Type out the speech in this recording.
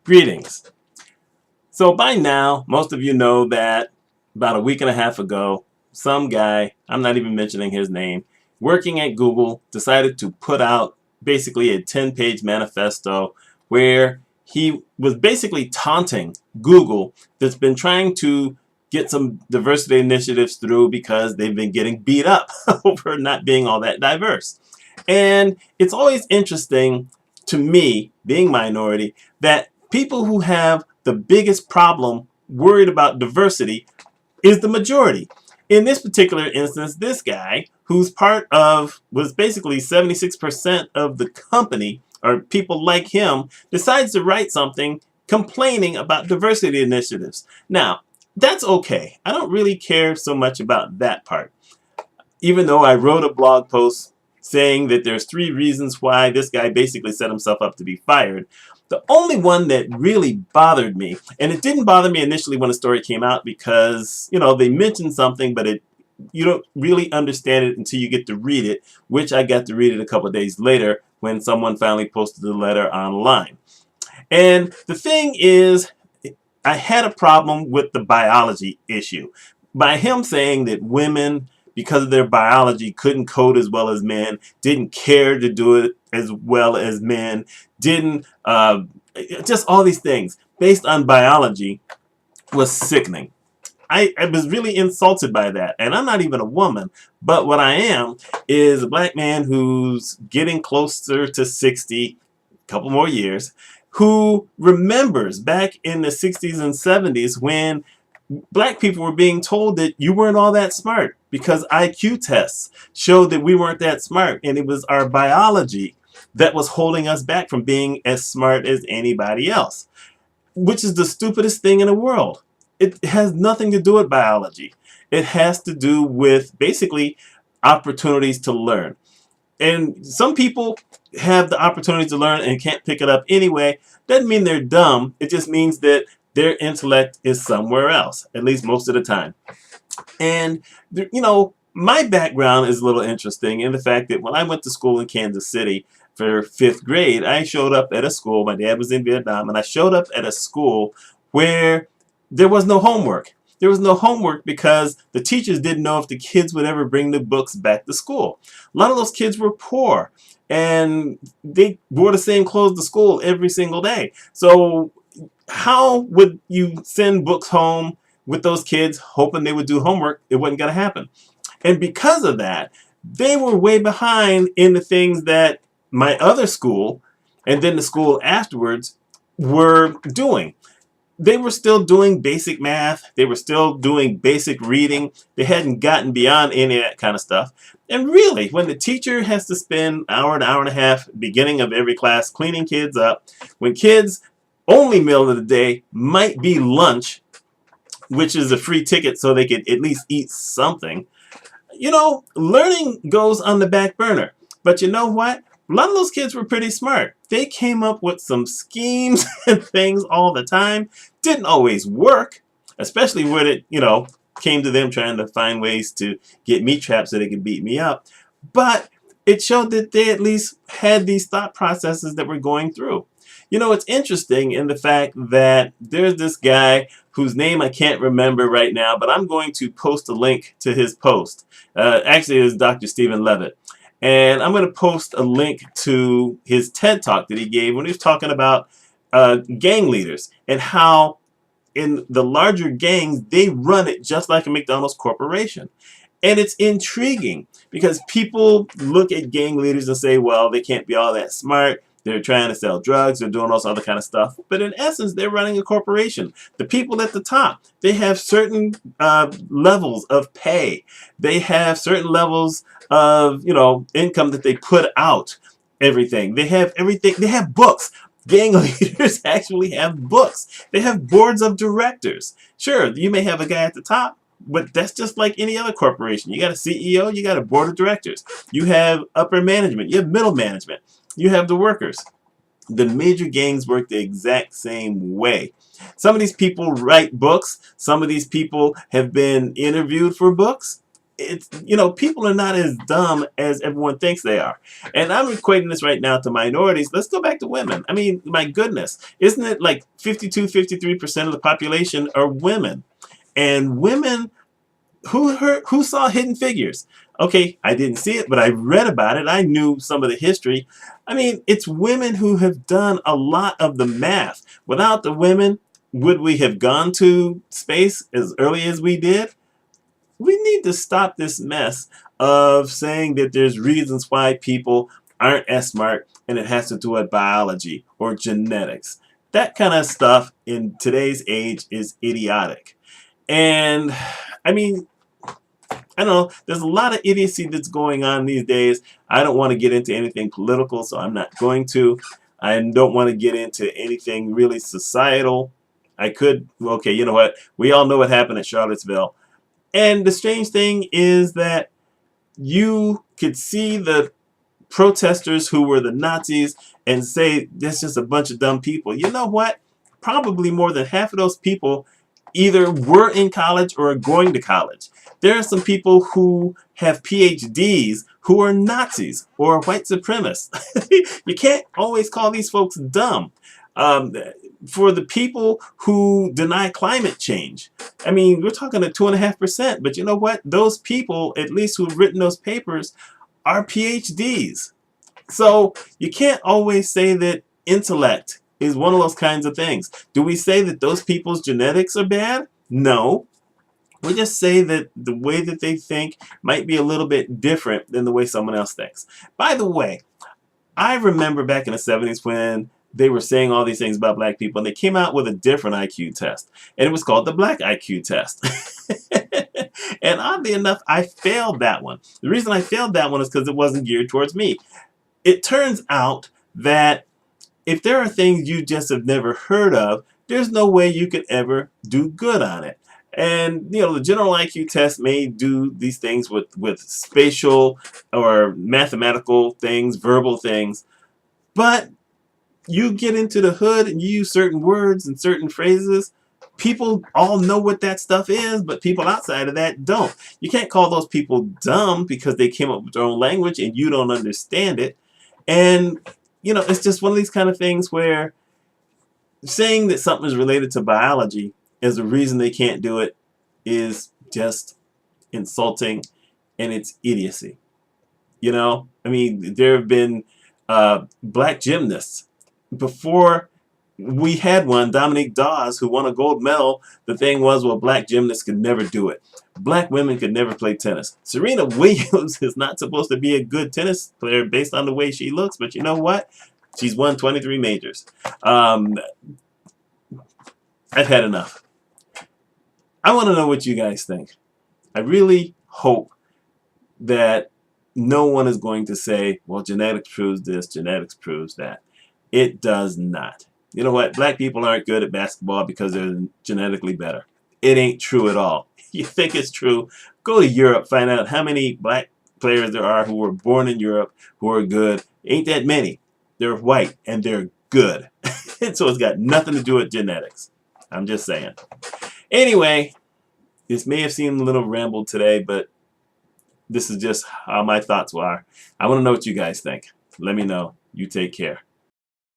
Greetings. So by now, most of you know that about a week and a half ago, some guy, I'm not even mentioning his name, working at Google decided to put out basically a 10-page manifesto where he was basically taunting Google that's been trying to get some diversity initiatives through because they've been getting beat up over not being all that diverse. And it's always interesting to me, being minority, that people who have the biggest problem worried about diversity is the majority. In this particular instance, this guy, who's part of, was basically 76% of the company, or people like him, decides to write something complaining about diversity initiatives. Now, that's okay. I don't really care so much about that part, even though I wrote a blog post saying that there's 3 reasons why this guy basically set himself up to be fired. The only one that really bothered me, and it didn't bother me initially when the story came out because, they mentioned something, but you don't really understand it until you get to read it, which I got to read it a couple of days later when someone finally posted the letter online. And the thing is, I had a problem with the biology issue. By him saying that women, because of their biology, couldn't code as well as men, didn't care to do it as well as men, didn't, just all these things based on biology was sickening. I was really insulted by that. And I'm not even a woman, but what I am is a black man who's getting closer to 60, a couple more years, who remembers back in the 60s and 70s when black people were being told that you weren't all that smart because IQ tests showed that we weren't that smart, and it was our biology that was holding us back from being as smart as anybody else, which is the stupidest thing in the world. It has nothing to do with biology. It has to do with basically opportunities to learn. And some people have the opportunity to learn and can't pick it up anyway. Doesn't mean they're dumb. It just means that their intellect is somewhere else, at least most of the time. And, my background is a little interesting in the fact that when I went to school in Kansas City for 5th grade, I showed up at a school. My dad was in Vietnam, and I showed up at a school where there was no homework. There was no homework because the teachers didn't know if the kids would ever bring the books back to school. A lot of those kids were poor, and they wore the same clothes to school every single day. So how would you send books home with those kids hoping they would do homework? It wasn't going to happen. And because of that, they were way behind in the things that my other school and then the school afterwards were doing. They were still doing basic math. They were still doing basic reading. They hadn't gotten beyond any of that kind of stuff. And really, when the teacher has to spend an hour and a half beginning of every class cleaning kids up, when kids' only meal of the day might be lunch, which is a free ticket so they could at least eat something, learning goes on the back burner. But you know what? A lot of those kids were pretty smart. They came up with some schemes and things all the time. Didn't always work, especially when it, came to them trying to find ways to get me trapped so they could beat me up. But it showed that they at least had these thought processes that were going through. It's interesting in the fact that there's this guy whose name I can't remember right now, but I'm going to post a link to his post. Actually, it is Dr. Stephen Levitt. And I'm going to post a link to his TED Talk that he gave when he was talking about gang leaders and how in the larger gangs, they run it just like a McDonald's corporation. And it's intriguing because people look at gang leaders and say, well, they can't be all that smart. They're trying to sell drugs. They're doing all this other kind of stuff. But in essence, they're running a corporation. The people at the top, they have certain levels of pay. They have certain levels of, income that they put out. Everything. They have everything. They have books. Gang leaders actually have books. They have boards of directors. Sure, you may have a guy at the top, but that's just like any other corporation. You got a CEO, you got a board of directors. You have upper management, you have middle management, you have the workers. The major gangs work the exact same way. Some of these people write books. Some of these people have been interviewed for books. it's, people are not as dumb as everyone thinks they are. And I'm equating this right now to minorities. Let's go back to women. I mean, my goodness, isn't it like 52, 53% of the population are women? And women, who saw Hidden Figures? Okay, I didn't see it, but I read about it. I knew some of the history. I mean, it's women who have done a lot of the math. Without the women, would we have gone to space as early as we did? We need to stop this mess of saying that there's reasons why people aren't as smart and it has to do with biology or genetics. That kind of stuff in today's age is idiotic. And I mean, I don't know, there's a lot of idiocy that's going on these days. I don't want to get into anything political, so I'm not going to. I don't want to get into anything really societal. I could, okay, you know what? We all know what happened at Charlottesville. And the strange thing is that you could see the protesters who were the Nazis and say, this is just a bunch of dumb people. You know what? Probably more than half of those people either were in college or are going to college. There are some people who have PhDs who are Nazis or white supremacists. You can't always call these folks dumb. For the people who deny climate change, I mean, we're talking at 2.5%, but you know what? Those people, at least who've written those papers, are PhDs. So you can't always say that intellect is one of those kinds of things. Do we say that those people's genetics are bad? No. We just say that the way that they think might be a little bit different than the way someone else thinks. By the way, I remember back in the 70s when they were saying all these things about black people, and they came out with a different IQ test, and it was called the black IQ test. And oddly enough, I failed that one. The reason I failed that one is because it wasn't geared towards me. It turns out that if there are things you just have never heard of, there's no way you could ever do good on it. And the general IQ test may do these things with spatial or mathematical things, verbal things, but you get into the hood and you use certain words and certain phrases, people all know what that stuff is, but people outside of that don't. You can't call those people dumb because they came up with their own language and you don't understand it. And, it's just one of these kind of things where saying that something is related to biology as a reason they can't do it is just insulting, and it's idiocy. I mean, there have been black gymnasts. Before we had one, Dominique Dawes, who won a gold medal. The thing was, well, black gymnasts could never do it. Black women could never play tennis. Serena Williams is not supposed to be a good tennis player based on the way she looks, but you know what? She's won 23 majors. I've had enough. I want to know what you guys think. I really hope that no one is going to say, well, genetics proves this, genetics proves that. It does not. You know what? Black people aren't good at basketball because they're genetically better. It ain't true at all. You think it's true? Go to Europe, find out how many black players there are who were born in Europe who are good. Ain't that many. They're white and they're good. And so it's got nothing to do with genetics. I'm just saying. Anyway, this may have seemed a little rambled today, but this is just how my thoughts are. I want to know what you guys think. Let me know. You take care.